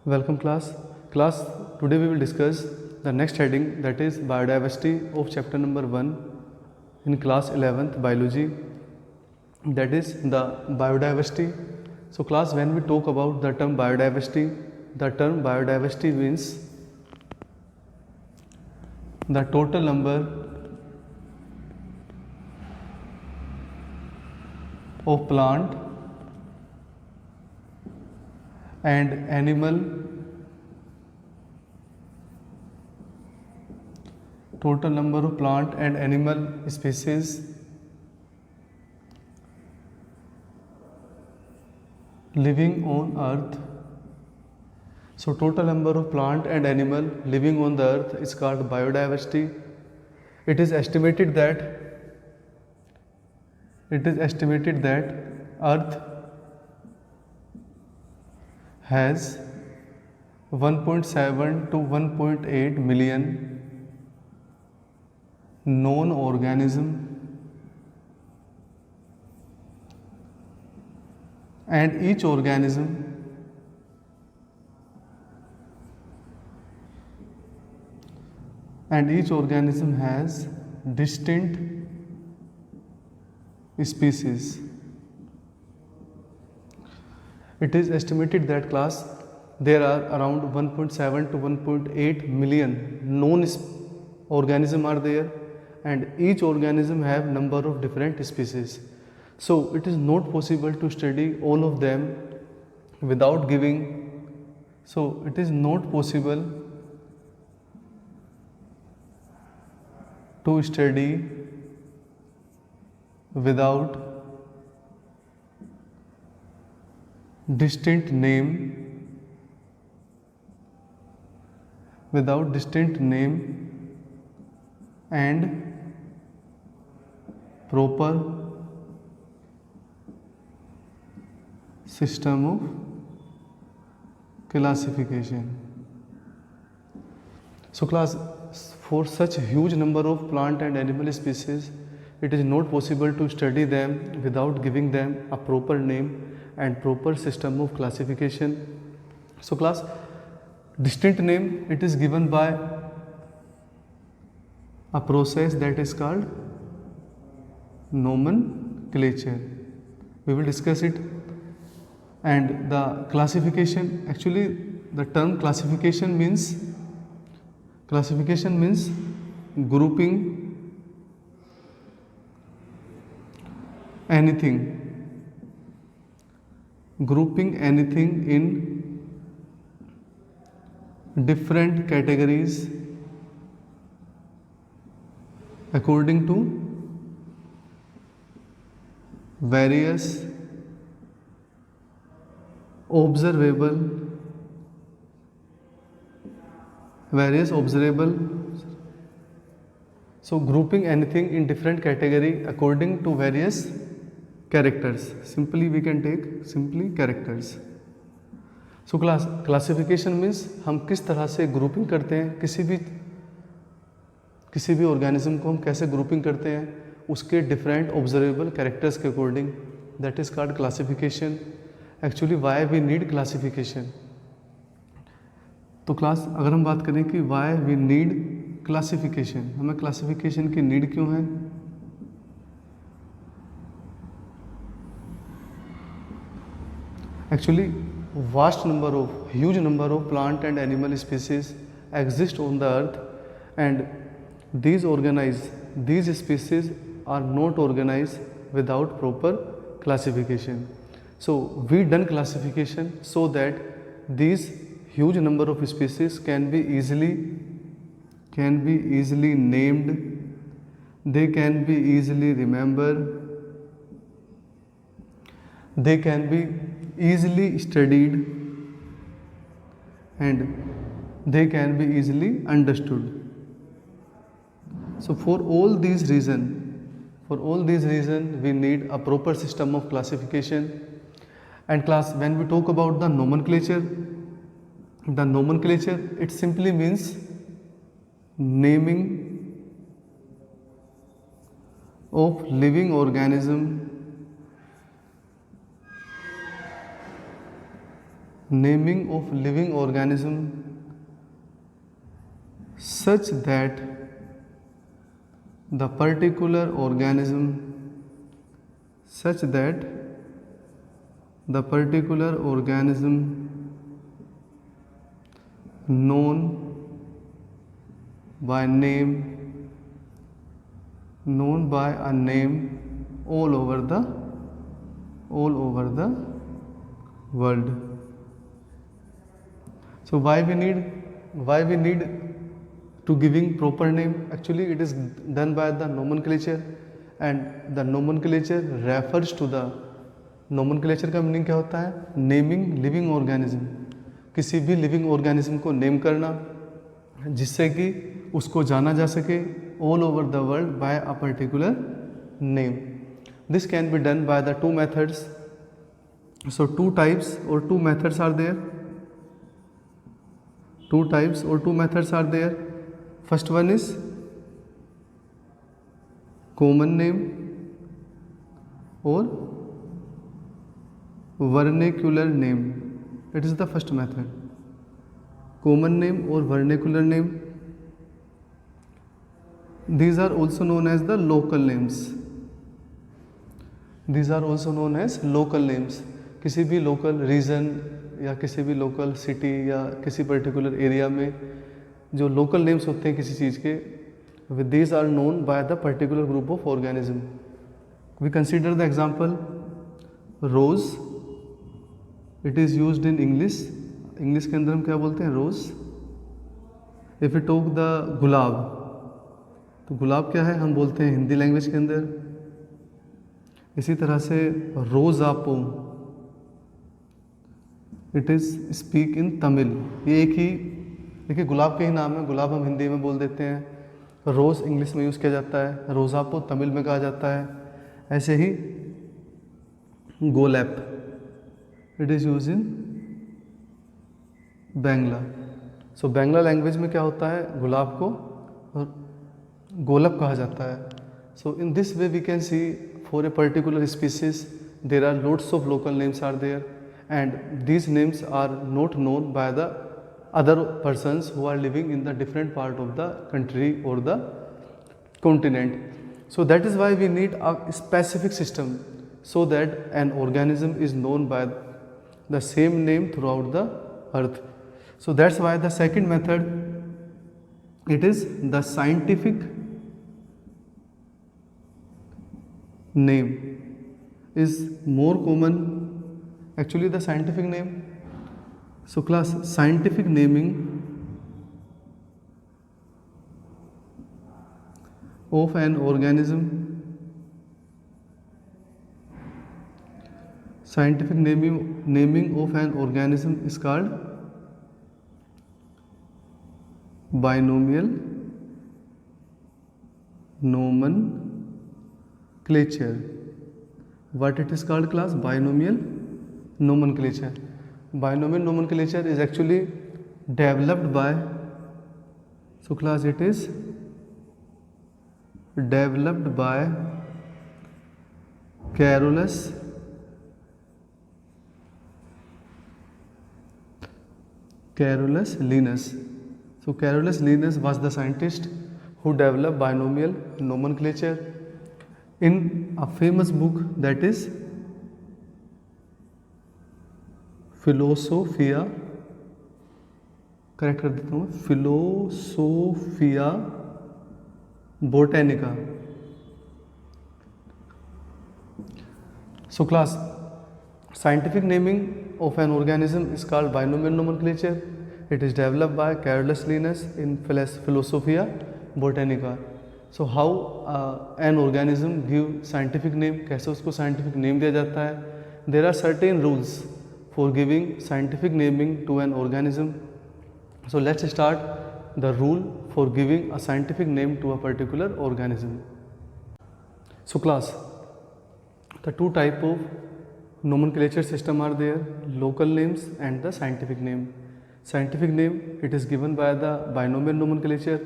Welcome class. Class, today we will discuss the next heading, that is biodiversity of chapter number 1 in class 11th biology, that is the biodiversity. So class, when we talk about the term biodiversity means the total number of plant and animal, total number of plant and animal species living on earth. So total number of plant and animal living on the earth is called biodiversity. It is estimated that earth has 1.7 to 1.8 million known organism and each organism has distinct species. It is estimated that class there are around 1.7 to 1.8 million known organisms are there, and each organism have number of different species. So it is not possible to study all of them without giving. So it is not possible to study without distinct name and proper system of classification. So class, for such huge number of plant and animal species, it is not possible to study them without giving them a proper name and proper system of classification. So class, distinct name, it is given by a process that is called nomenclature. We will discuss it. And the classification, actually the term classification means grouping anything in different categories according to various observable so grouping anything in different category according to various characters. Simply we can take simply characters. So classification means हम किस तरह से grouping करते हैं, किसी भी organism को हम कैसे ग्रुपिंग करते हैं उसके डिफरेंट ऑब्जर्वेबल कैरेक्टर्स के according, that is called classification. Actually why we need classification. तो क्लास, अगर हम बात करें कि वाई वी नीड क्लासिफिकेशन, हमें क्लासिफिकेशन की नीड क्यों है. Actually, huge number of plant and animal species exist on the earth, and these species are not organized without proper classification. So we done classification so that these huge number of species can be easily named, they can be easily remembered, they can be easily studied, and they can be easily understood. So for all these reasons we need a proper system of classification. And class, when we talk about the nomenclature, it simply means naming of living organism naming of living organism such that the particular organism known by a name all over the world. So why we need to giving proper name? Actually it is done by the nomenclature, and the nomenclature refers to the nomenclature का meaning क्या होता है? Naming living organism, किसी भी living organism को name करना जिससे कि उसको जाना जा सके all over the world by a particular name. This can be done by the two methods. So two types or two methods are there. First one is common name or vernacular name. It is the first method. Common name or vernacular name. These are also known as the local names. किसी भी local reason या किसी भी local city या किसी particular area में जो local names होते हैं किसी चीज़ के, these are known by the particular group of organism. We consider the example rose. It is used in English. English के अंदर हम क्या बोलते हैं? रोज. इफ यू टॉक द गुलाब, तो गुलाब क्या है? हम बोलते हैं हिंदी लैंग्वेज के अंदर. इसी तरह से रोज आपो, it is speak in Tamil. ये एक ही देखिए गुलाब के ही नाम है. गुलाब हम हिंदी में बोल देते हैं, रोज़ इंग्लिश में यूज़ किया जाता है, रोज़ापो तमिल में कहा जाता है. ऐसे ही golap, it is use in Bangla. So Bangla language में क्या होता है? गुलाब को गोलप कहा जाता है. So in this way we can see for a particular species there are lots of local names are there, and these names are not known by the other persons who are living in the different part of the country or the continent. So that is why we need a specific system so that an organism is known by the same name throughout the earth. So that's why the second method, it is the scientific name is more common. Actually the scientific name, so class, scientific naming of an organism, scientific naming of an organism is called binomial nomenclature. What it is called class? Binomial nomenclature. Binomial nomenclature is actually developed by, so class, it is developed by Carolus Linus. So Carolus Linus was the scientist who developed binomial nomenclature in a famous book, that is Philosophia, correct कर देता हूँ, Philosophia Botanica. So class, scientific naming of an organism is called binomial nomenclature. It is developed by Carolus Linus in Philosophia Botanica. So how an organism give scientific name, कैसे उसको scientific name दिया जाता है? There are certain rules for giving scientific naming to an organism. So let's start the rule for giving a scientific name to a particular organism. So class, the two type of nomenclature system are there, local names and the scientific name. Scientific name, it is given by the binomial nomenclature,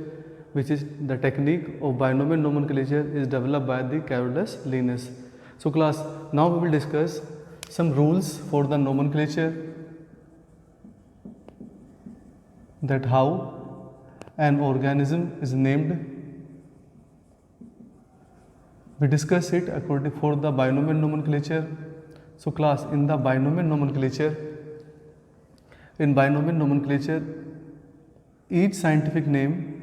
which is the technique of binomial nomenclature is developed by the Carolus Linus. So class, now we will discuss some rules for the nomenclature. that how an organism is named. We discuss it according for the binomial nomenclature. So class, in the binomial nomenclature, each scientific name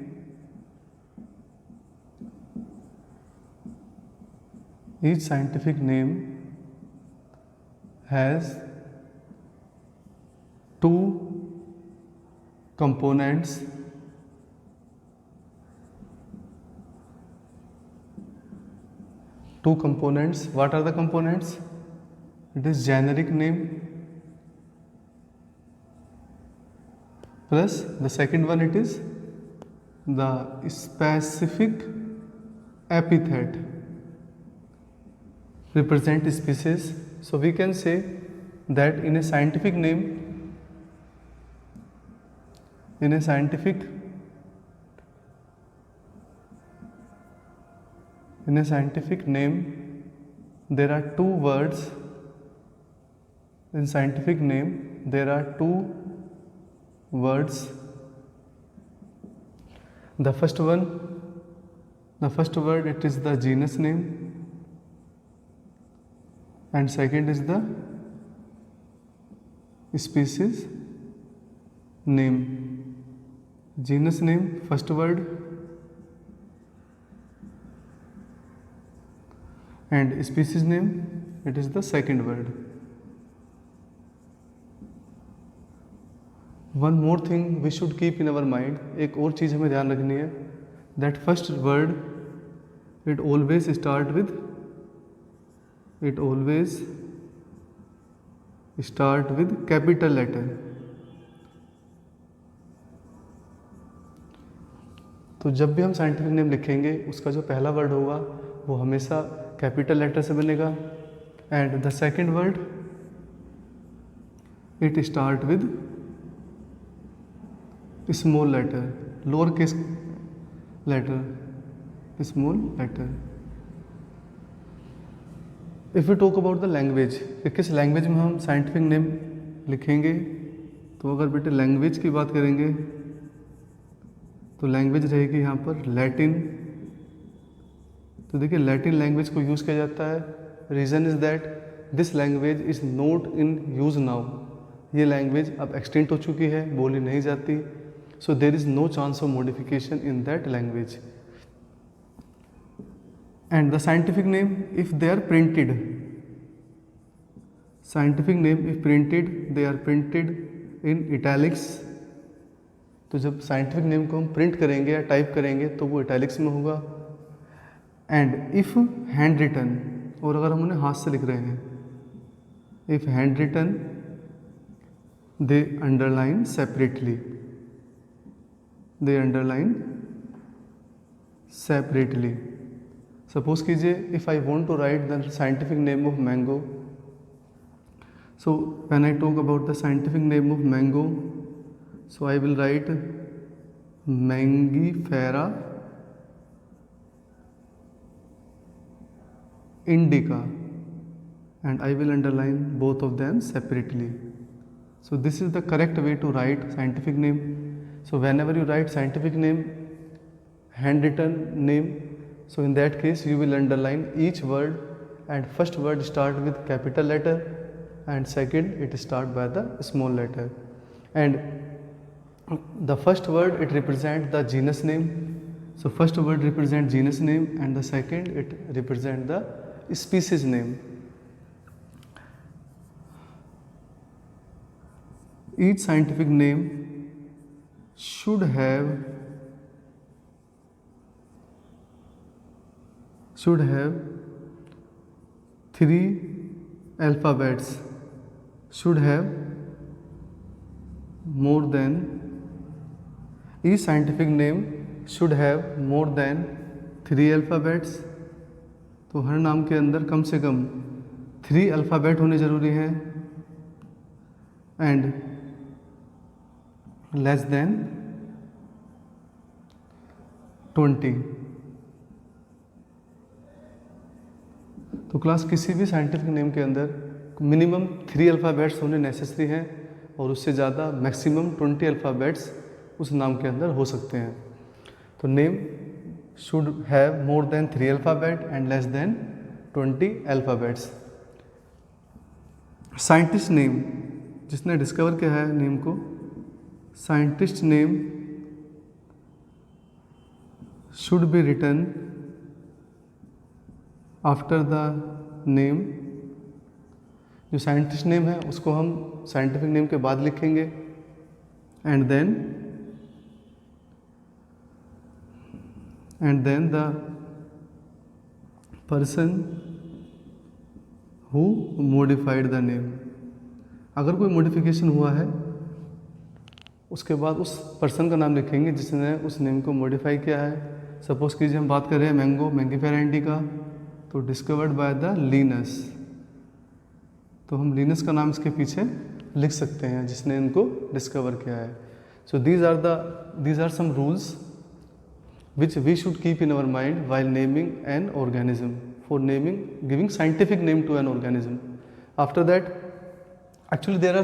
has two components. What are the components? It is generic name plus the second one, it is the specific epithet, represent species. So we can say that in a scientific name, there are two words. In scientific name there are two words. The first word, it is the genus name, and second is the species name. Genus name, first word, and species name, it is the second word. One more thing we should keep in our mind, एक और चीज़ हमें ध्यान रखनी है, that first word it always start with capital letter. तो जब भी हम साइंटिफिक नेम लिखेंगे उसका जो पहला वर्ड होगा वो हमेशा कैपिटल लेटर से बनेगा, and the second word it start with small letter, lower case letter, small letter. If you talk about the language, कि किस लैंग्वेज में हम साइंटिफिक नेम लिखेंगे, तो अगर बेटे लैंग्वेज की बात करेंगे तो लैंग्वेज रहेगी यहाँ पर लैटिन. तो देखिए लैटिन लैंग्वेज को यूज़ किया जाता है. Reason is that this language is not in use now. ये लैंग्वेज अब एक्सटेंट हो चुकी है, बोली नहीं जाती. So there is no chance of modification in that language. And the scientific name, if they are printed, they are printed in italics. तो जब साइंटिफिक नेम को हम प्रिंट करेंगे या टाइप करेंगे तो वो इटैलिक्स में होगा. एंड इफ़ हैंड रिटन, और अगर हम उन्हें हाथ से लिख रहे हैं, if handwritten they underline separately. Suppose कीजिए if I want to write the scientific name of mango, so when I talk about the scientific name of mango, so I will write Mangifera indica and I will underline both of them separately. So this is the correct way to write scientific name. So whenever you write scientific name, handwritten name, so in that case you will underline each word, and first word start with capital letter and second it start by the small letter. And the first word it represent the genus name. So first word represent genus name and the second it represent the species name. Each scientific name should have three alphabets, should have more than, each scientific name should have more than 3 alphabets. तो हर नाम के अंदर कम से कम 3 alphabet होने ज़रूरी हैं, and less than 20. तो class किसी भी साइंटिफिक नेम के अंदर मिनिमम 3 अल्फ़ाबेट्स होने नेसेसरी हैं, और उससे ज़्यादा मैक्सिमम 20 अल्फ़ाबेट्स उस नाम के अंदर हो सकते हैं। तो name should have more than 3 alphabet and less than 20 alphabets. Scientist name, जिसने डिस्कवर किया है नेम को, scientist name should be written after the name। जो साइंटिस्ट नेम है उसको हम साइंटिफिक नेम के बाद लिखेंगे। And then the person who modified the name. अगर कोई मॉडिफिकेशन हुआ है उसके बाद उस पर्सन का नाम लिखेंगे जिसने उस नेम को मॉडिफाई किया है। सपोज कीजिए हम बात कर रहे हैं मैंगीफेरेंटी का, तो डिस्कवर्ड बाय द लिनस, तो हम लिनस का नाम इसके पीछे लिख सकते हैं जिसने इनको डिस्कवर किया है। So these are some rules which we should keep in our mind while naming an organism, for naming, giving scientific name to an organism. After that actually there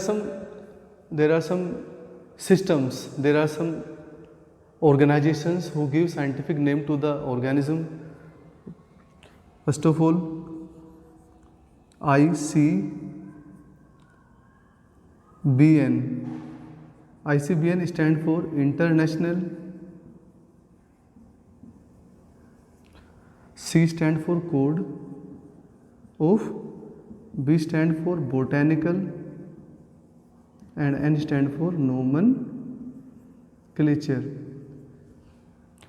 are some systems, there are some organizations who give scientific name to the organism. First of all, ICBN stand for International, C stand for code of, B stand for botanical, and N stand for nomenclature.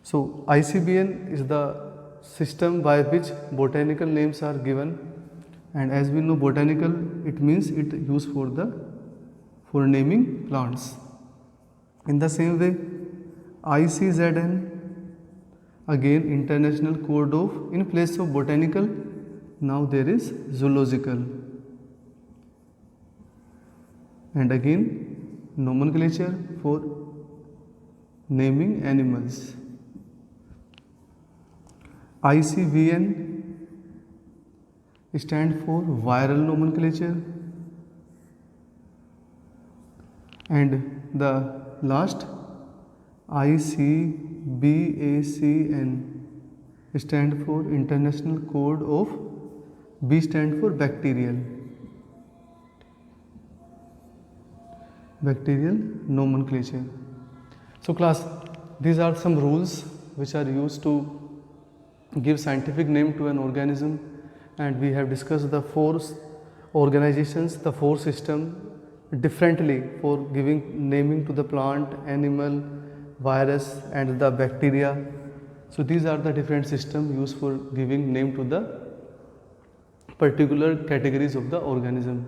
So ICBN is the system by which botanical names are given, and as we know botanical, it means it used for naming plants. In the same way, ICZN, again International Code of, in place of botanical now there is zoological, and again nomenclature for naming animals. ICVN stand for viral nomenclature, and the last ICBACN stand for International Code of, B stand for bacterial nomenclature. So class, these are some rules which are used to give scientific name to an organism, and we have discussed the 4 organizations, the 4 system differently for giving naming to the plant, animal, virus and the bacteria. So these are the different systems used for giving name to the particular categories of the organism.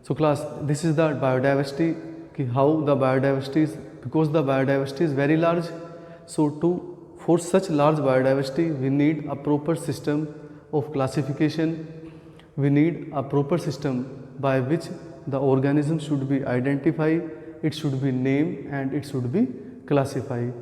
So class, this is the biodiversity, how the biodiversity is, because the biodiversity is very large, so for such large biodiversity we need a proper system of classification, we need a proper system by which the organism should be identified, it should be named and it should be classified.